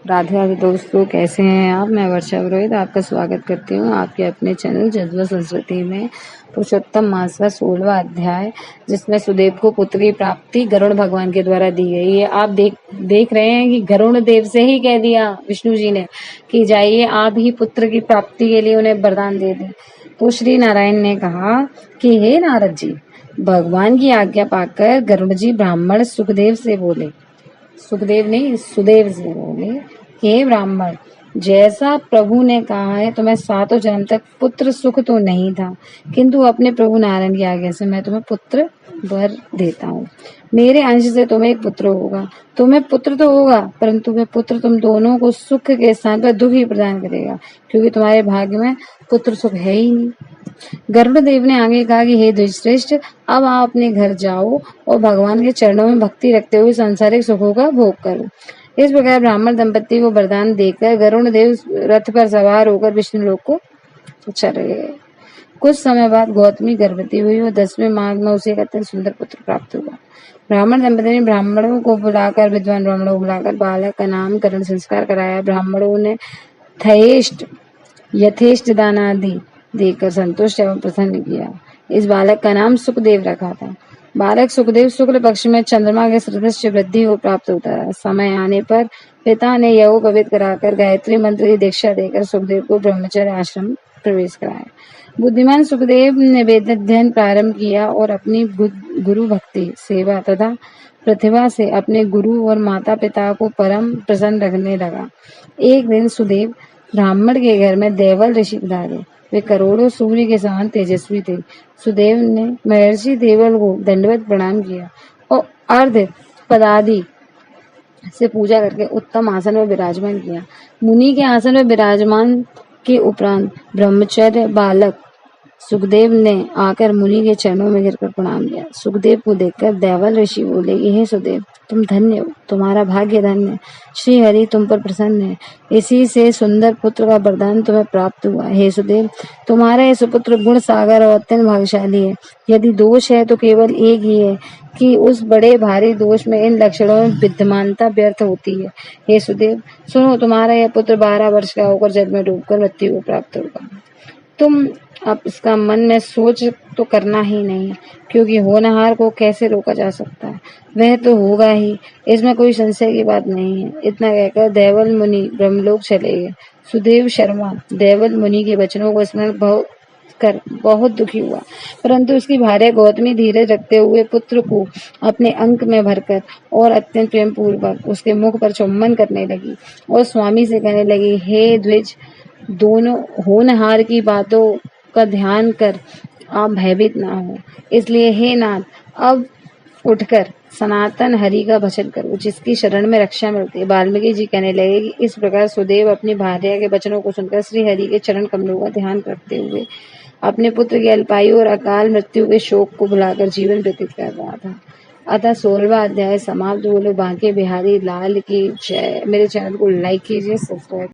राधे राधे दोस्तों, कैसे हैं आप। मैं वर्षा पुरोहित आपका स्वागत करती हूँ आपके अपने चैनल जज्बा संस्कृति में। पुरुषोत्तम मास का 16वां अध्याय, जिसमें सुदेव को पुत्र की प्राप्ति गरुड़ भगवान के द्वारा दी गई है। आप देख रहे हैं कि गरुड़ देव से ही कह दिया विष्णु जी ने कि जाइए आप ही पुत्र की प्राप्ति के लिए उन्हें वरदान दे दें। तो श्री नारायण ने कहा कि हे नारद जी, भगवान की आज्ञा पाकर गरुड़ जी ब्राह्मण सुखदेव से बोले, सुखदेव नहीं सुदेव से बोले, हे ब्राह्मण, जैसा प्रभु ने कहा है तुम्हें सातों जन्म तक पुत्र सुख तो नहीं था, किंतु अपने प्रभु नारायण की आज्ञा से मैं तुम्हें पुत्र वर देता हूँ। मेरे अंश से तुम्हें एक पुत्र होगा। तुम्हें पुत्र तो होगा, परंतु वह पुत्र तुम दोनों को सुख के स्थान पर दुख ही प्रदान करेगा, क्योंकि तुम्हारे भाग्य में पुत्र सुख है ही नहीं। गरुड़ देव ने आगे कहा कि हे द्विजश्रेष्ठ, अब आप अपने घर जाओ और भगवान के चरणों में भक्ति रखते हुए सांसारिक सुखों का भोग करो। इस प्रकार ब्राह्मण दंपति को वरदान देकर गरुड़ देव रथ पर सवार होकर विष्णु लोक को चले गए। कुछ समय बाद गौतमी गर्भवती हुई और 10वें माह में उसे एक अत्यंत सुंदर पुत्र प्राप्त हुआ। ब्राह्मण दंपति ने विद्वान ब्राह्मणों को बुलाकर बालक का नामकरण संस्कार कराया। ब्राह्मणों ने यथेष्ट दान आदि देकर संतुष्ट एवं प्रसन्न किया। इस बालक का नाम सुखदेव रखा था। बालक सुखदेव शुक्ल पक्ष में चंद्रमा के सदृश वृद्धि को प्राप्त होता रहा। समय आने पर पिता ने यज्ञोपवीत कराकर गायत्री मंत्र की दीक्षा देकर सुखदेव को ब्रह्मचर्य आश्रम प्रवेश कराया। बुद्धिमान सुखदेव ने वेद अध्ययन प्रारंभ किया और अपनी गुरु भक्ति, सेवा तथा प्रतिभा से अपने गुरु और माता पिता को परम प्रसन्न रखने लगा। एक दिन सुदेव ब्राह्मण के घर में देवल ऋषि पधारे। वे करोड़ों सूर्य के समान तेजस्वी थे। सुदेव ने महर्षि देवल को दंडवत प्रणाम किया और अर्ध पदादि से पूजा करके उत्तम आसन में विराजमान किया। मुनि के आसन में विराजमान के उपरांत ब्रह्मचर्य बालक सुखदेव ने आकर मुनि के चरणों में गिरकर प्रणाम किया। सुखदेव को देखकर देवल ऋषि बोले, हे सुदेव, तुम धन्य हो, तुम्हारा भाग्य धन्य। श्री हरि तुम पर प्रसन्न है, इसी से सुंदर पुत्र का वरदान तुम्हें प्राप्त हुआ। हे सुदेव, तुम्हारा यह सुपुत्र गुण सागर और अत्यंत भाग्यशाली है। यदि दोष है तो केवल एक ही है कि उस बड़े भारी दोष में इन लक्षणों में विद्यमानता व्यर्थ होती है। हे सुदेव, सुनो, तुम्हारा यह पुत्र 12 वर्ष का होकर जल में डूबकर मृत्यु को प्राप्त होगा। तुम अब इसका मन में सोच तो करना ही नहीं, क्योंकि होनहार को कैसे रोका जा सकता है, वह तो होगा ही, इसमें कोई संशय की बात नहीं है। इतना कहकर देवल मुनि ब्रह्मलोक चले गए। सुदेव शर्मा देवल मुनि के वचनों को स्मरण कर बहुत दुखी हुआ, परंतु उसकी भार्या गौतमी धीरज रखते हुए पुत्र को अपने अंक में भरकर और अत्यंत प्रेम पूर्वक उसके मुख पर चुम्बन करने लगी और स्वामी से कहने लगी, हे द्विज, दोनों होनहार की बातों का ध्यान कर आप भयभीत ना हो। इसलिए हे नाथ, अब उठकर सनातन हरि का भजन करो, जिसकी शरण में रक्षा मिलती है। वाल्मीकि जी कहने लगे कि इस प्रकार सुदेव अपनी भार्या के वचनों को सुनकर श्री हरि के चरण कमलों का ध्यान करते हुए अपने पुत्र की अल्पायु और अकाल मृत्यु के शोक को भुलाकर जीवन व्यतीत कर रहा था। अतः 16वां अध्याय समाप्त। बोलो बांके बिहारी लाल की जय। मेरे चैनल को लाइक कीजिए, सब्सक्राइब